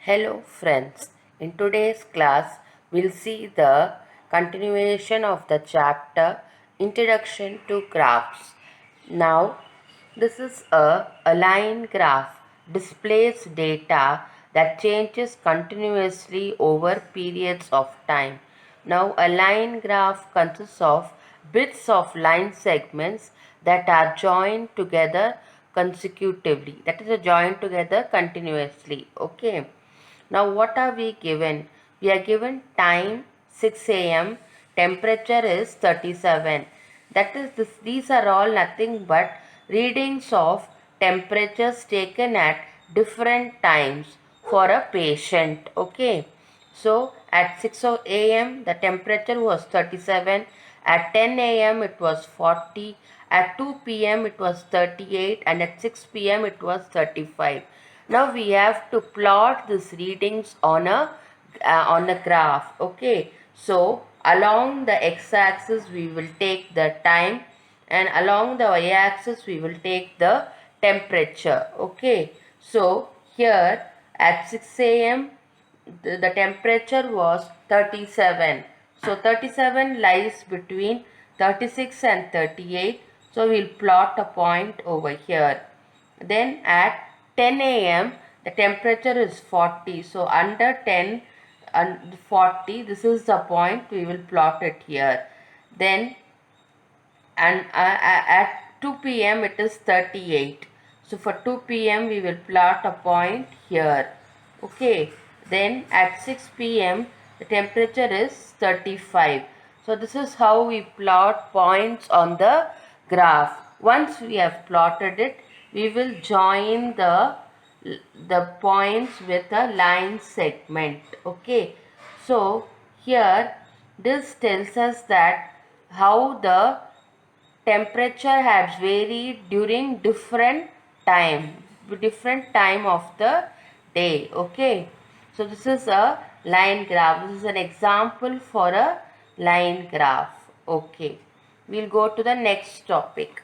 Hello friends, in today's class we'll see the continuation of the chapter Introduction to Graphs. Now this is a line graph displays data that changes continuously over periods of time. Now a line graph consists of bits of line segments that are joined together consecutively, that is joined together continuously. Okay, now what are we given? We are given time 6 a.m. Temperature is 37. That is this, these are all nothing but readings of temperatures taken at different times for a patient. Okay. So at 6 a.m. the temperature was 37. At 10 a.m. it was 40. At 2 p.m. it was 38. And at 6 p.m. it was 35. Now we have to plot these readings on a graph. Okay, so along the x-axis we will take the time, and along the y-axis we will take the temperature. Okay, so here at 6 a.m. the temperature was 37. So 37 lies between 36 and 38. So we'll plot a point over here. Then at 10 a.m. the temperature is 40. So under 10 and 40, this is the point, we will plot it here. Then at 2 p.m. it is 38. So for 2 p.m. we will plot a point here. Okay. Then at 6 p.m. the temperature is 35. So this is how we plot points on the graph. Once we have plotted it, we will join the points with a line segment. Okay. So here this tells us that how the temperature has varied during different time of the day. Okay, so this is a line graph. This is an example for a line graph. Okay, we'll go to the next topic.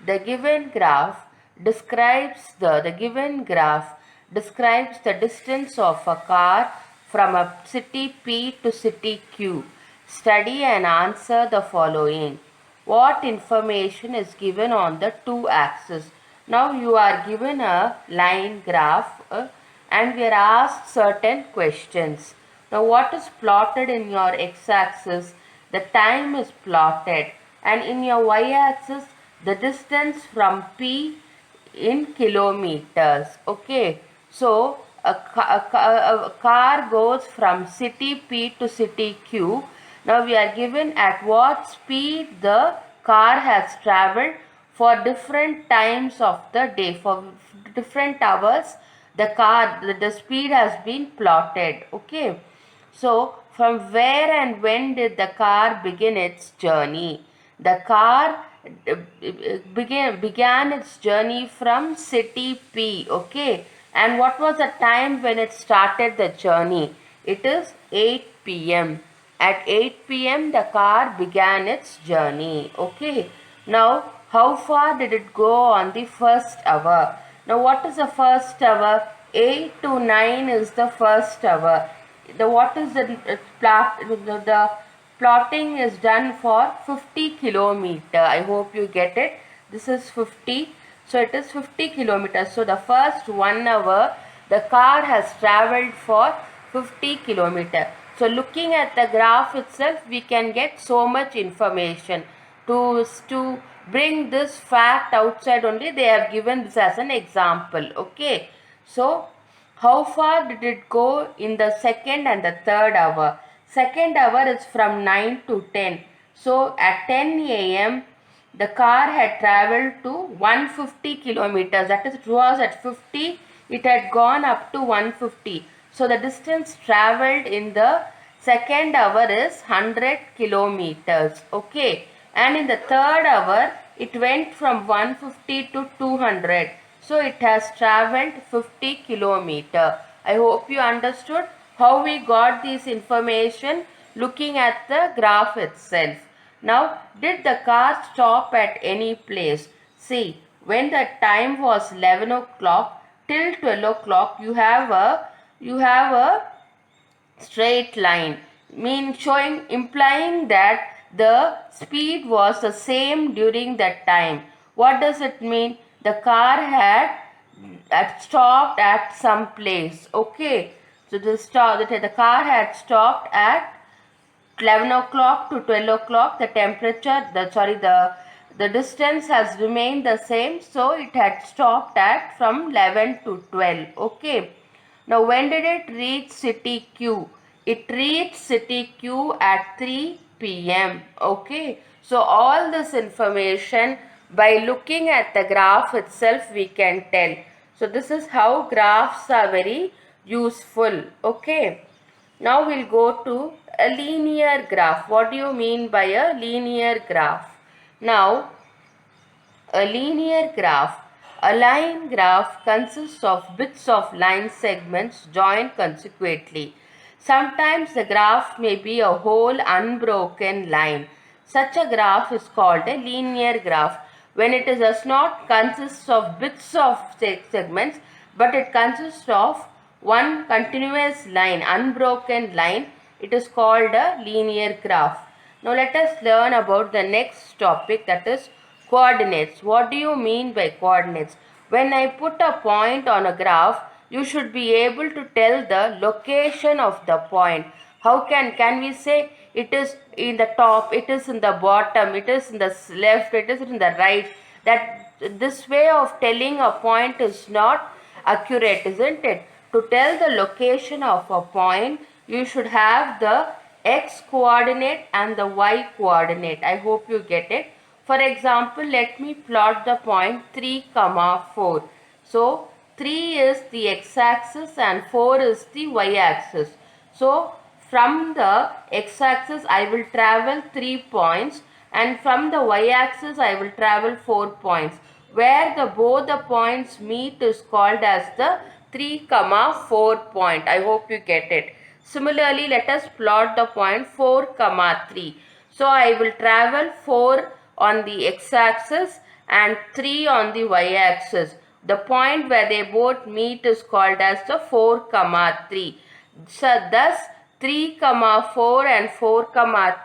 The given graph describes the distance of a car from a city P to city Q. Study and answer the following. What information is given on the two axes? Now you are given a line graph and we are asked certain questions. Now what is plotted in your x-axis? The time is plotted, and in your y-axis the distance from P in kilometers. Okay, so a car goes from city P to city Q. Now we are given at what speed the car has traveled for different times of the day, for different hours the speed has been plotted. Okay, so from where and when did the car begin its journey? The car began its journey from city P. Okay, and what was the time when it started the journey? It is 8 p.m. At 8 p.m. the car began its journey. Okay, now how far did it go on the first hour? Now what is the first hour? 8 to 9 is the first hour. The plotting is done for 50 kilometer. I hope you get it. This is 50. So it is 50 kilometers. So the first 1 hour the car has traveled for 50 kilometer. So looking at the graph itself, we can get so much information. To bring this fact outside only, they have given this as an example. Okay, so how far did it go in the second and the third hour? Second hour is from 9 to 10. So at 10 a.m. the car had traveled to 150 kilometers. That is, it was at 50, it had gone up to 150. So the distance traveled in the second hour is 100 kilometers. Okay, and in the third hour it went from 150 to 200. So it has traveled 50 kilometer. I hope you understood how we got this information looking at the graph itself. Now, did the car stop at any place? See, when the time was 11 o'clock till 12 o'clock, you have a you have a straight line, implying that the speed was the same during that time. What does it mean? The car had stopped at some place. Okay, so the car had stopped at 11 o'clock to 12 o'clock. The temperature, the distance has remained the same, so it had stopped at from 11 to 12. Okay, now when did it reach city Q? It reached city Q at 3 p.m. Okay, so all this information by looking at the graph itself we can tell. So this is how graphs are very useful. Okay, now we'll go to a linear graph. What do you mean by a linear graph? Now, a linear graph. A line graph consists of bits of line segments joined consecutively. Sometimes the graph may be a whole unbroken line. Such a graph is called a linear graph when it does not consist of bits of segments, but it consists of one continuous line, unbroken line. It is called a linear graph. Now let us learn about the next topic, that is coordinates. What do you mean by coordinates? When I put a point on a graph, you should be able to tell the location of the point. How can we say it is in the top, it is in the bottom, it is in the left, it is in the right? That this way of telling a point is not accurate, isn't it? To tell the location of a point, you should have the x coordinate and the y coordinate. I hope you get it. For example, let me plot the point 3, 4. So 3 is the x-axis and 4 is the y-axis. So from the x-axis I will travel 3 points, and from the y-axis I will travel 4 points. Where both the points meet is called as the 3, 4 point. I hope you get it. Similarly, let us plot the point 4, 3. So I will travel 4 on the x-axis and 3 on the y-axis. The point where they both meet is called as the 4, 3. So thus 3, 4 and 4,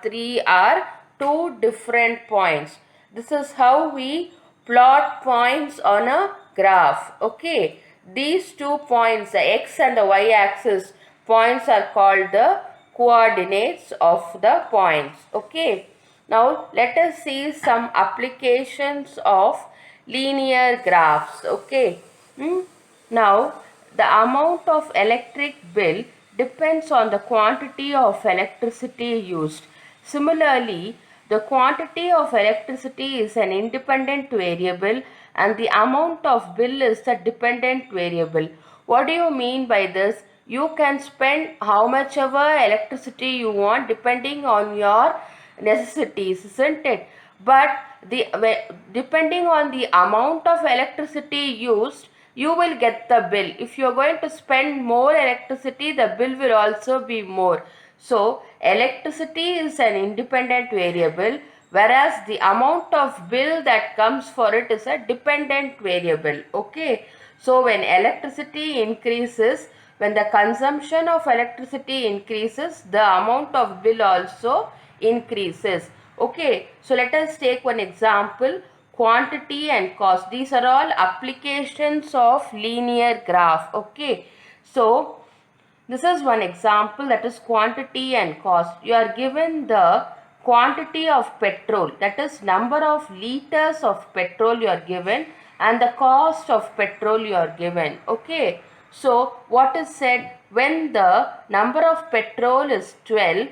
3 are two different points. This is how we plot points on a graph. Okay, these 2 points, the x and the y axis points, are called the coordinates of the points. Okay, now let us see some applications of linear graphs. Okay, now the amount of electric bill depends on the quantity of electricity used. Similarly, the quantity of electricity is an independent variable and the amount of bill is the dependent variable. What do you mean by this? You can spend how much ever electricity you want depending on your necessities, isn't it? But depending on the amount of electricity used, you will get the bill. If you are going to spend more electricity, the bill will also be more. So electricity is an independent variable, whereas the amount of bill that comes for it is a dependent variable. Okay, so when electricity increases, when the consumption of electricity increases, the amount of bill also increases. Okay, so let us take one example, quantity and cost. These are all applications of linear graph. Okay, so this is one example, that is quantity and cost. You are given the quantity of petrol, that is number of liters of petrol you are given, and the cost of petrol you are given. Okay, so what is said, when the number of petrol is 10,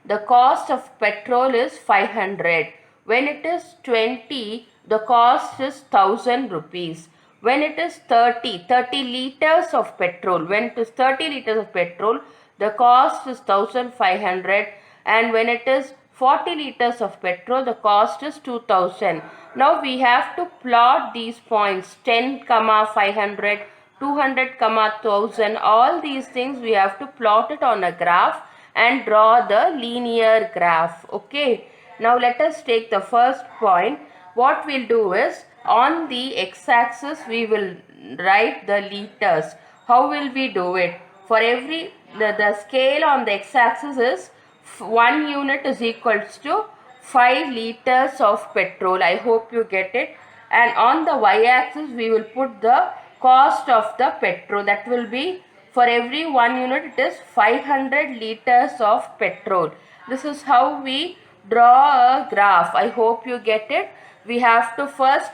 the cost of petrol is 500. When it is 20, the cost is 1000 rupees. When it is 30 liters of petrol, when it is 30 liters of petrol, the cost is 1500, and when it is 40 liters of petrol, the cost is 2000. Now we have to plot these points 10, 500, 200, 1000. All these things we have to plot it on a graph and draw the linear graph. Okay, now let us take the first point. What we'll do is, on the x-axis we will write the liters. How will we do it? For every, the scale on the x-axis is 1 unit is equals to 5 liters of petrol. I hope you get it. And on the y-axis we will put the cost of the petrol. That will be, for every 1 unit it is 500 liters of petrol. This is how we draw a graph. I hope you get it. We have to first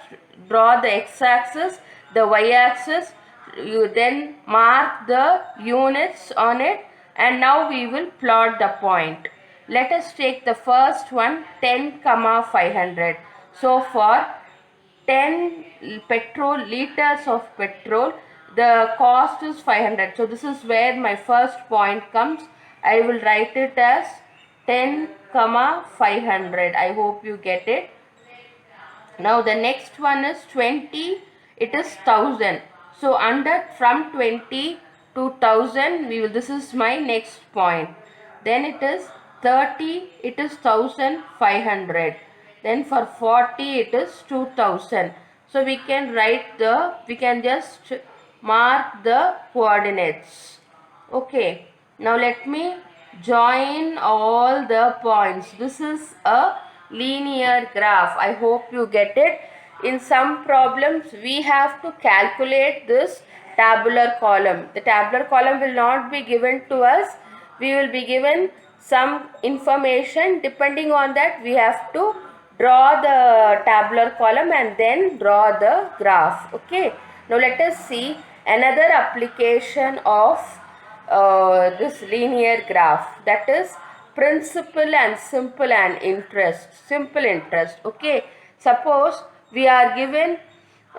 draw the x-axis, the y-axis, you then mark the units on it, and now we will plot the point. Let us take the first one, 10 comma 500. So for 10 petrol liters of petrol, the cost is 500. So this is where my first point comes. I will write it as 10 comma 500. I hope you get it. Now the next one is 20, it is 1000. So under, from 20 to 1000, we will, this is my next point. Then it is 30, it is 1500. Then for 40 it is 2000. So we can write the, we can just mark the coordinates. Okay, now let me join all the points. This is a linear graph. I hope you get it. In some problems we have to calculate this tabular column. The tabular column will not be given to us. We will be given some information. Depending on that we have to draw the tabular column and then draw the graph. Okay, now let us see another application of this linear graph, that is principal and simple and interest, simple interest. Okay, suppose we are given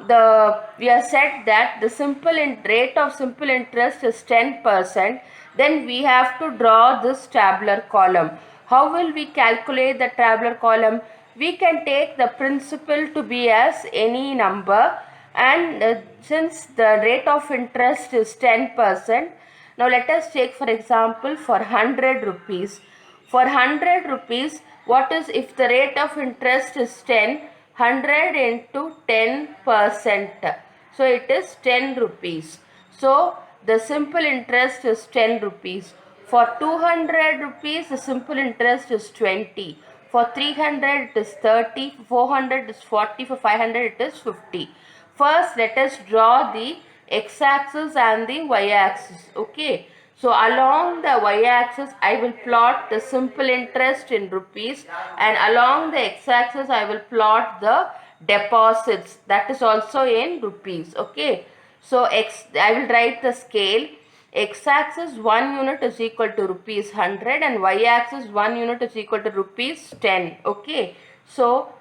the, we are said that the rate of simple interest is 10%, then we have to draw this tabular column. How will we calculate the tabular column? We can take the principal to be as any number, and since the rate of interest is 10%, now let us take for example for 100 rupees. For 100 rupees, what is, if the rate of interest is 10, 100 into 10%. So it is 10 rupees. So the simple interest is 10 rupees. For 200 rupees, the simple interest is 20. For 300 it is 30, for 400 it is 40, for 500 it is 50. First let us draw the x-axis and the y-axis. Okay. So along the y-axis I will plot the simple interest in rupees, and along the x-axis I will plot the deposits, that is also in rupees. Okay. So I will write the scale. X-axis 1 unit is equal to rupees 100 and y-axis 1 unit is equal to rupees 10. Okay. So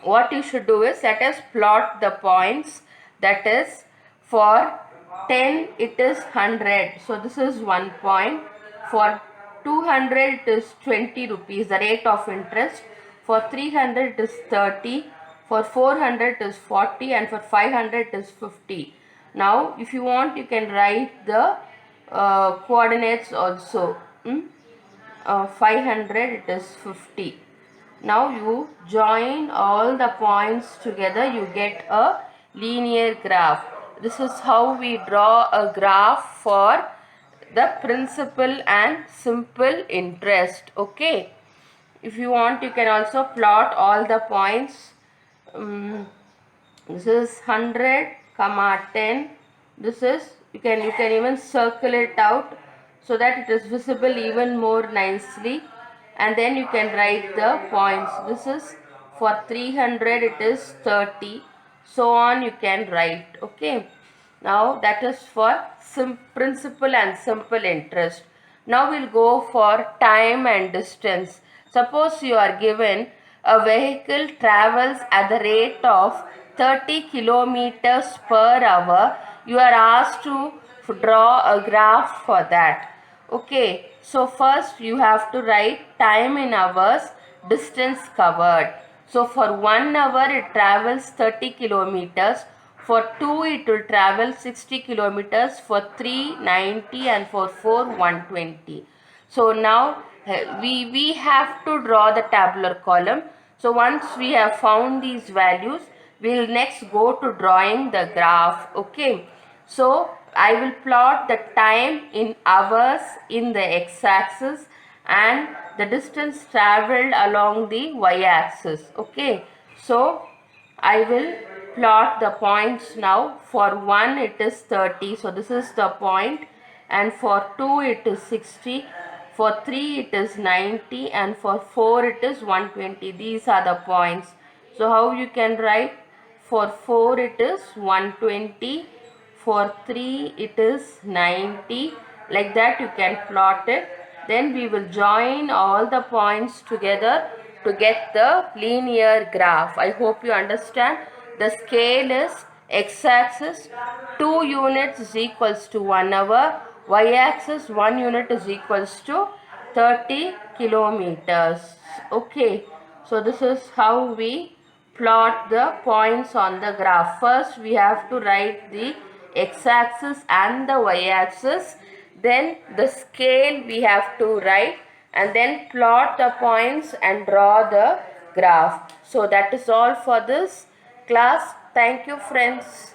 what you should do is, let us plot the points. That is, for 10 it is 100, so this is 1 point. For 200 it is 20 rupees, the rate of interest. For 300 it is 30, for 400 it is 40, and for 500 it is 50. Now if you want you can write the coordinates also. 500 it is 50. Now you join all the points together, you get a linear graph. This is how we draw a graph for the principal and simple interest. Okay. If you want you can also plot all the points. This is 100 comma 10. This is, you can even circle it out so that it is visible even more nicely, and then you can write the points. This is for 300 it is 30, so on you can write. Okay. Now that is for principal and simple interest. Now we'll go for time and distance. Suppose you are given a vehicle travels at the rate of 30 kilometers per hour. You are asked to draw a graph for that. Okay, so first you have to write time in hours, distance covered. So for 1 hour it travels 30 kilometers. For 2 it will travel 60 kilometers, for 3 90, and for 4 120. So now we have to draw the tabular column. So once we have found these values, we will next go to drawing the graph. Okay. So I will plot the time in hours in the x-axis and the distance traveled along the y-axis. Okay, so I will plot the points now. For 1 it is 30, so this is the point, and for 2 it is 60, for 3 it is 90, and for 4 it is 120. These are the points. So how you can write? For 4 it is 120, for 3 it is 90, like that you can plot it. Then we will join all the points together to get the linear graph. I hope you understand. The scale is x-axis 2 units is equals to 1 hour, y-axis 1 unit is equals to 30 kilometers. Okay, so this is how we plot the points on the graph. First we have to write the x-axis and the y-axis, then the scale we have to write, and then plot the points and draw the graph. So that is all for this class. Thank you, friends.